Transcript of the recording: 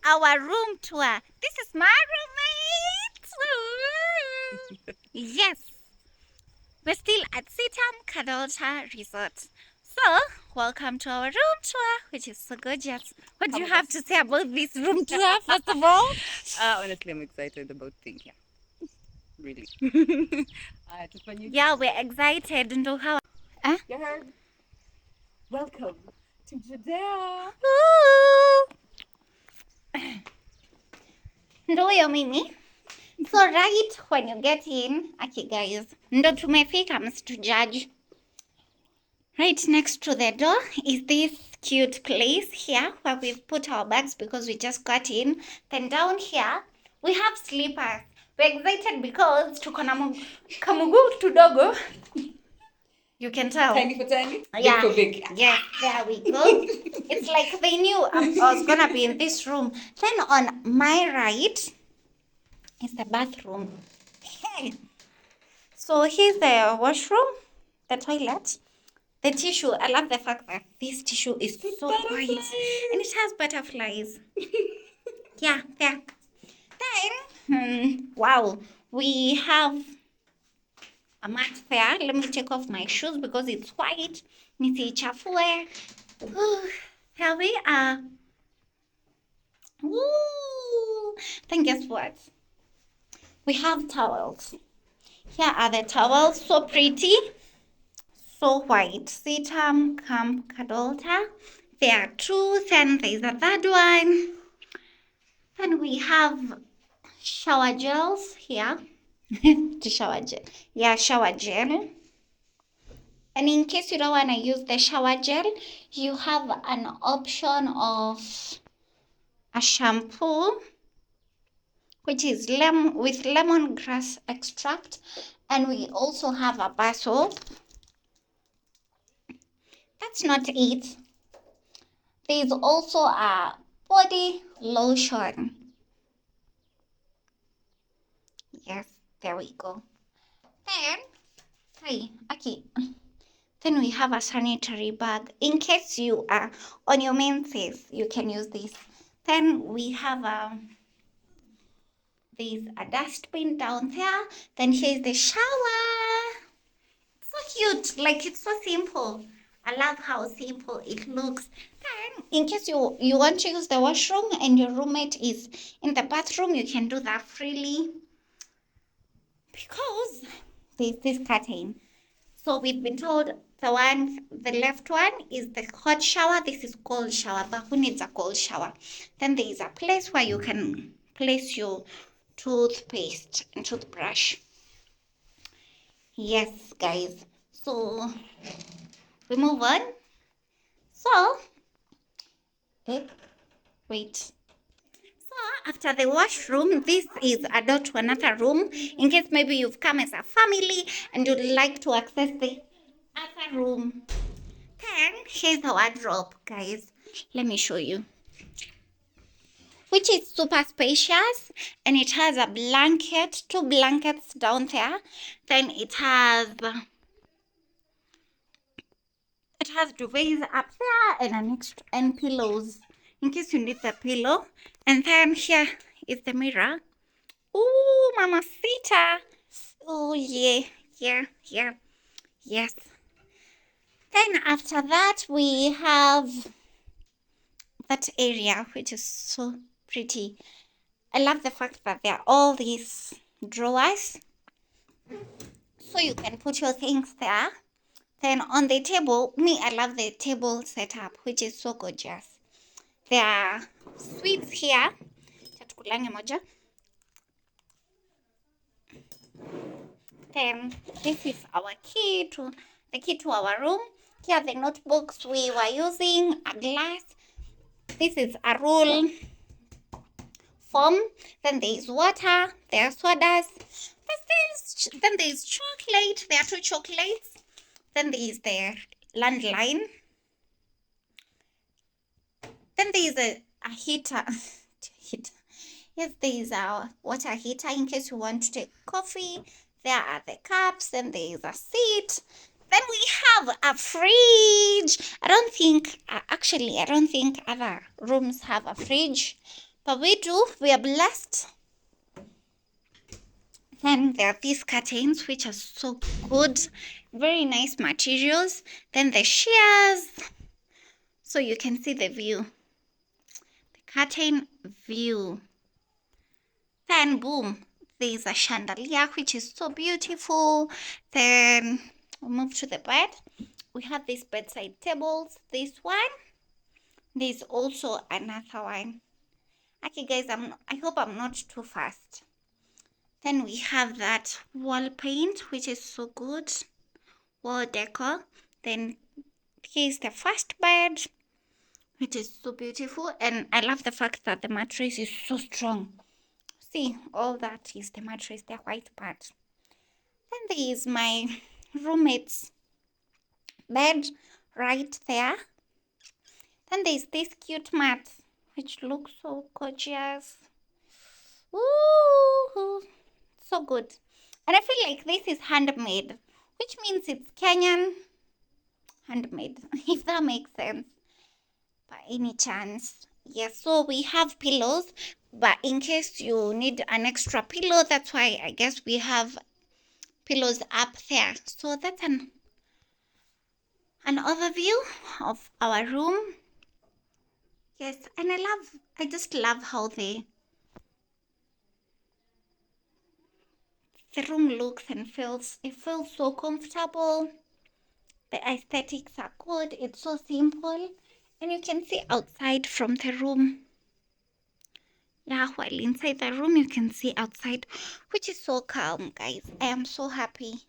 our room tour. This is my roommate. Yes, we're still at CITAM Kadolta Resort. So, welcome to our room tour, which is so gorgeous. What do you have to say about this room tour, first of all? Honestly, I'm excited about things. Yeah, really. Just when you Yeah, we're excited. Ndo how? heard, welcome to Judea. Ndo yo mimi. So right when you get in, okay guys, ndo tumefika to judge. Right next to the door is this cute place here where we've put our bags because we just got in. Then down here we have sleepers. We're excited because tuko na kamuguu tudogo. You can tell. Tiny for tiny, Yeah. big for big. Yes, there we go. It's like they knew I was gonna be in this room. Then on my right is the bathroom. Hey. So here's the washroom, the toilet, the tissue. I love the fact that this tissue is so white and it has butterflies. Yeah, there. Then, wow, we have a mat there. Let me take off my shoes because it's white. Nisichafue. Here we are. Woo! Then guess what? We have towels. Here are the towels, so pretty, so white. CITAM Camp Kadolta. There are two, then there's a third one. Then we have shower gels here. The shower gel. Yeah, shower gel. And in case you don't want to use the shower gel, you have an option of a shampoo, which is with lemongrass extract. And we also have a bar soap. That's not it. There's also a body lotion. Yes, there we go. Then we have a sanitary bag. In case you are on your menses, you can use this. Then we have there's a dustbin down there. Then here's the shower. So cute, like it's so simple. I love how simple it looks. Then, in case you want to use the washroom and your roommate is in the bathroom, you can do that freely because there's this curtain. So we've been told the left one is the hot shower. This is cold shower, but who needs a cold shower? Then there is a place where you can place your toothpaste and toothbrush. Yes, guys. So we move on. So, wait. So after the washroom, this is a door to another room. In case maybe you've come as a family and you'd like to access the other room. Then here's the wardrobe, guys. Let me show you. Which is super spacious, and it has a blanket, 2 blankets down there. Then it has duvets up there and pillows in case you need the pillow. And then here is the mirror. Ooh, mamacita. Oh yeah. Yes. Then after that we have that area, which is so pretty. I love the fact that there are all these drawers, so you can put your things there. Then on the table, I love the table setup, which is so gorgeous. There are sweets here. Then this is our key to our room. Here the notebooks we were using, a glass. This is a roll form. Then there is water. There are sodas. Then there is chocolate. There are 2 chocolates. Then there is the landline. Then there is a heater. Yes, there is a water heater in case you want to take coffee. There are the cups. Then there is a seat. Then we have a fridge. I don't think other rooms have a fridge, But we are blessed. Then there are these curtains which are so good, very nice materials. Then the shears, so you can see the view, the curtain view. Then boom, there's a chandelier which is so beautiful. Then we'll move to the bed. We have these bedside tables. This one. There's also another one. Okay, guys, I hope I'm not too fast. Then we have that wall paint, which is so good. Wall decor. Then here's the first bed, which is so beautiful. And I love the fact that the mattress is so strong. See, all that is the mattress, the white part. Then there is my roommate's bed right there. Then there's this cute mat, which looks so gorgeous. Ooh, so good. And I feel like this is handmade, which means it's Kenyan handmade, if that makes sense, by any chance. Yes, so we have pillows, but in case you need an extra pillow, that's why I guess we have pillows up there. So that's an overview of our room. Yes, and I just love how the room looks and feels. It feels so comfortable. The aesthetics are good. It's so simple, and you can see outside from the room. Yeah, while inside the room you can see outside, which is so calm, guys. I am so happy.